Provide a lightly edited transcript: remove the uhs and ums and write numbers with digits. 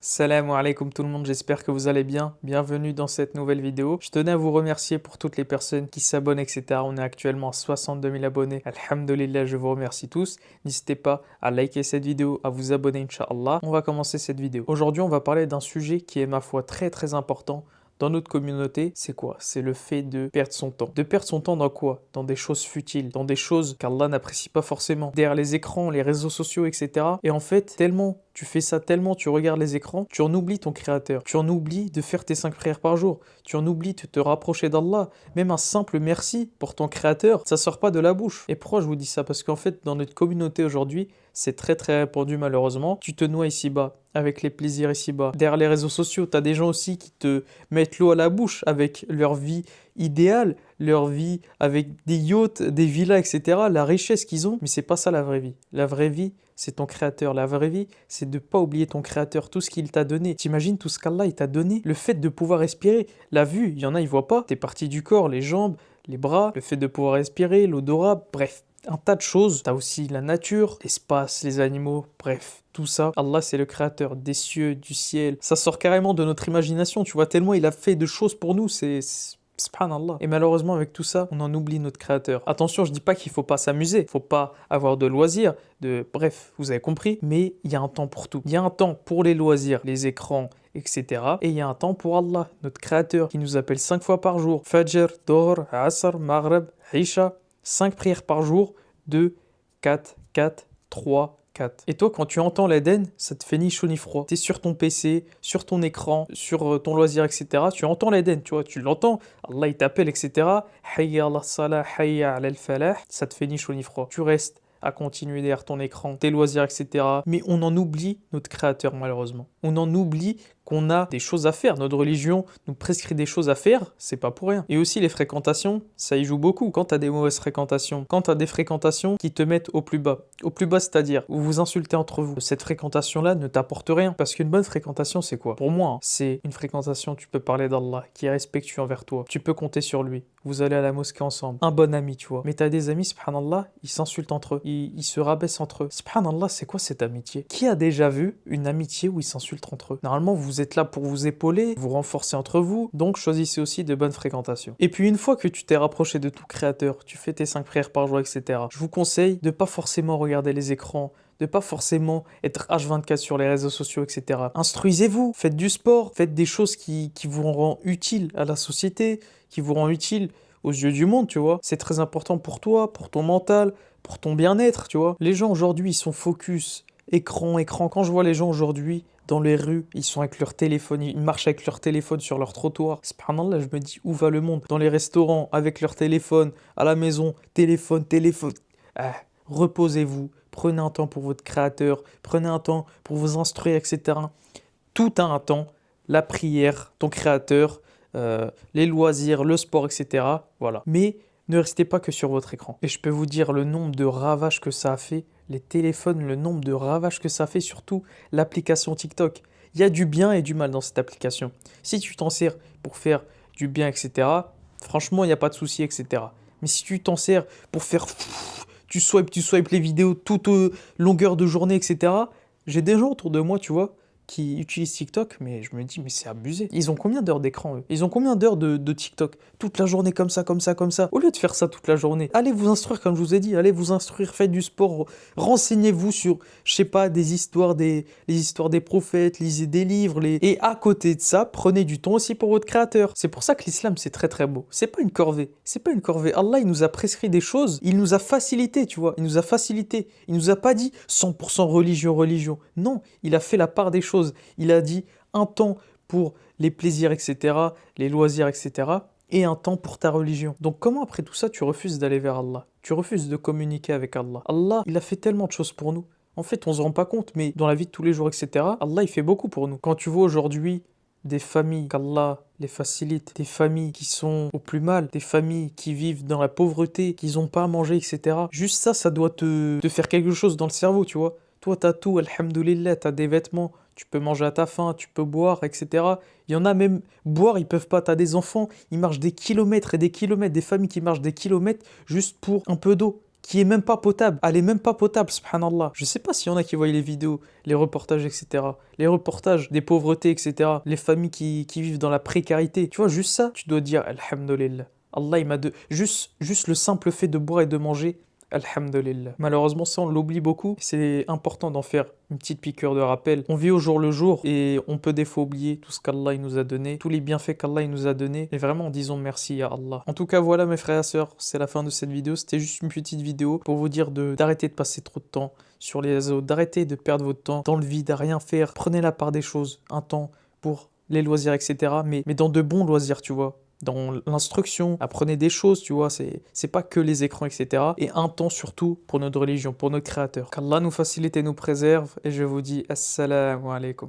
Salam alaikum tout le monde, j'espère que vous allez bien. Bienvenue dans cette nouvelle vidéo. Je tenais à vous remercier pour toutes les personnes qui s'abonnent, etc. On est actuellement à 62 000 abonnés. Alhamdulillah, je vous remercie tous. N'hésitez pas à liker cette vidéo, à vous abonner, Inch'Allah. On va commencer cette vidéo. Aujourd'hui, on va parler d'un sujet qui est, ma foi, très très important dans notre communauté. C'est quoi? C'est le fait de perdre son temps. De perdre son temps dans quoi? Dans des choses futiles, dans des choses qu'Allah n'apprécie pas forcément. Derrière les écrans, les réseaux sociaux, etc. Et en fait, tellement tu fais ça, tellement tu regardes les écrans, tu en oublies ton créateur. Tu en oublies de faire tes 5 prières par jour. Tu en oublies de te rapprocher d'Allah. Même un simple merci pour ton créateur, ça sort pas de la bouche. Et pourquoi je vous dis ça? Parce qu'en fait, dans notre communauté aujourd'hui, c'est très très répandu malheureusement. Tu te noies ici-bas avec les plaisirs ici-bas. Derrière les réseaux sociaux, tu as des gens aussi qui te mettent l'eau à la bouche avec leur vie idéale, leur vie avec des yachts, des villas, etc. La richesse qu'ils ont, mais c'est pas ça la vraie vie. La vraie vie, c'est ton créateur. La vraie vie, c'est de ne pas oublier ton créateur, tout ce qu'il t'a donné. T'imagines tout ce qu'Allah il t'a donné? Le fait de pouvoir respirer, la vue, il y en a, ils voient pas. Tes parties du corps, les jambes, les bras, le fait de pouvoir respirer, l'odorat, bref. Un tas de choses. T'as aussi la nature, l'espace, les animaux, bref. Tout ça, Allah c'est le créateur des cieux, du ciel. Ça sort carrément de notre imagination, tu vois, tellement il a fait de choses pour nous, Subhanallah. Et malheureusement, avec tout ça, on en oublie notre créateur. Attention, je dis pas qu'il faut pas s'amuser, faut pas avoir de loisirs, bref, vous avez compris, mais il y a un temps pour tout. Il y a un temps pour les loisirs, les écrans, etc. Et il y a un temps pour Allah, notre créateur, qui nous appelle 5 fois par jour. Fajr, Dohr, Asr, Maghrib, Isha. 5 prières par jour, 2, 4, 4, 3, 4. Et toi, quand tu entends l'Éden, ça te fait ni chaud ni froid. Tu es sur ton PC, sur ton écran, sur ton loisir, etc. Tu entends l'Éden, tu vois, tu l'entends. Allah, il t'appelle, etc. Hayya ala salah, hayya ala al-falah. Ça te fait ni chaud ni froid. Tu restes à continuer derrière ton écran, tes loisirs, etc. Mais on en oublie notre créateur, malheureusement. On en oublie qu'on a des choses à faire. Notre religion nous prescrit des choses à faire, c'est pas pour rien. Et aussi les fréquentations, ça y joue beaucoup. Quand tu as des mauvaises fréquentations, quand tu as des fréquentations qui te mettent au plus bas. Au plus bas, c'est-à-dire vous vous insultez entre vous. Cette fréquentation-là ne t'apporte rien. Parce qu'une bonne fréquentation, c'est quoi? Pour moi, hein, c'est une fréquentation, tu peux parler d'Allah, qui est respectueux envers toi. Tu peux compter sur lui. Vous allez à la mosquée ensemble. Un bon ami, tu vois. Mais t'as des amis, subhanallah, ils s'insultent entre eux. Ils se rabaissent entre eux. Subhanallah, c'est quoi cette amitié? Qui a déjà vu une amitié où ils s'insultent entre eux? Normalement, vous êtes là pour vous épauler, vous renforcer entre vous. Donc, choisissez aussi de bonnes fréquentations. Et puis, une fois que tu t'es rapproché de ton créateur, tu fais tes 5 prières par jour, etc. Je vous conseille de pas forcément regarder les écrans, de pas forcément être H24 sur les réseaux sociaux, etc. Instruisez-vous, faites du sport, faites des choses qui vous rendent utiles à la société, qui vous rendent utile aux yeux du monde, tu vois. C'est très important pour toi, pour ton mental, pour ton bien-être, tu vois. Les gens aujourd'hui, ils sont focus, écran, écran. Quand je vois les gens aujourd'hui dans les rues, ils sont avec leur téléphone, ils marchent avec leur téléphone sur leur trottoir. Subhanallah, je me dis, où va le monde? Dans les restaurants, avec leur téléphone, à la maison, téléphone, téléphone. Ah, reposez-vous, prenez un temps pour votre créateur, prenez un temps pour vous instruire, etc. Tout a un temps, la prière, ton créateur, les loisirs, le sport, etc. Voilà. Mais ne restez pas que sur votre écran. Et je peux vous dire le nombre de ravages que ça a fait, les téléphones, le nombre de ravages que ça fait, surtout l'application TikTok. Il y a du bien et du mal dans cette application. Si tu t'en sers pour faire du bien, etc., franchement, il n'y a pas de souci, etc. Mais si tu t'en sers pour faire... Tu swipes les vidéos toute longueur de journée, etc. J'ai des gens autour de moi, tu vois, qui utilisent TikTok, mais je me dis, mais c'est abusé. Ils ont combien d'heures d'écran, eux? Ils ont combien d'heures de TikTok? Toute la journée comme ça, comme ça, comme ça. Au lieu de faire ça toute la journée, allez vous instruire, comme je vous ai dit, allez vous instruire, faites du sport, renseignez-vous sur, je sais pas, les histoires des prophètes, lisez des livres, et à côté de ça, prenez du temps aussi pour votre créateur. C'est pour ça que l'islam, c'est très très beau. C'est pas une corvée. C'est pas une corvée. Allah, il nous a prescrit des choses, il nous a facilité, tu vois. Il nous a facilité. Il nous a pas dit 100% religion, religion. Non, il a fait la part des choses. Il a dit un temps pour les plaisirs, etc., les loisirs, etc., et un temps pour ta religion. Donc comment après tout ça, tu refuses d'aller vers Allah? Tu refuses de communiquer avec Allah? Allah, il a fait tellement de choses pour nous. En fait, on se rend pas compte, mais dans la vie de tous les jours, etc., Allah, il fait beaucoup pour nous. Quand tu vois aujourd'hui des familles qu'Allah les facilite, des familles qui sont au plus mal, des familles qui vivent dans la pauvreté, qui n'ont pas à manger, etc., juste ça, ça doit te faire quelque chose dans le cerveau, tu vois. Toi, t'as tout, alhamdoulilah, t'as des vêtements, tu peux manger à ta faim, tu peux boire, etc. Il y en a même, boire, ils peuvent pas. T'as des enfants, ils marchent des kilomètres et des kilomètres, des familles qui marchent des kilomètres juste pour un peu d'eau. qui est même pas potable. Elle est même pas potable, subhanallah. Je sais pas s'il y en a qui voient les vidéos, les reportages, etc. Les reportages des pauvretés, etc. Les familles qui vivent dans la précarité. Tu vois, juste ça, tu dois dire Alhamdulillah. Allah, il m'a de... juste le simple fait de boire et de manger, Alhamdulillah. Malheureusement, ça, on l'oublie beaucoup. C'est important d'en faire une petite piqûre de rappel. On vit au jour le jour et on peut des fois oublier tout ce qu'Allah il nous a donné, tous les bienfaits qu'Allah il nous a donnés. Et vraiment, disons merci à Allah. En tout cas, voilà mes frères et sœurs, c'est la fin de cette vidéo. C'était juste une petite vidéo pour vous dire d'arrêter de passer trop de temps sur les réseaux, d'arrêter de perdre votre temps dans le vide à rien faire. Prenez la part des choses, un temps pour les loisirs, etc. Mais dans de bons loisirs, tu vois. Dans l'instruction, apprenez des choses, tu vois, c'est pas que les écrans, etc. Et un temps surtout pour notre religion, pour notre créateur. Qu'Allah nous facilite et nous préserve, et je vous dis assalamu alaikum.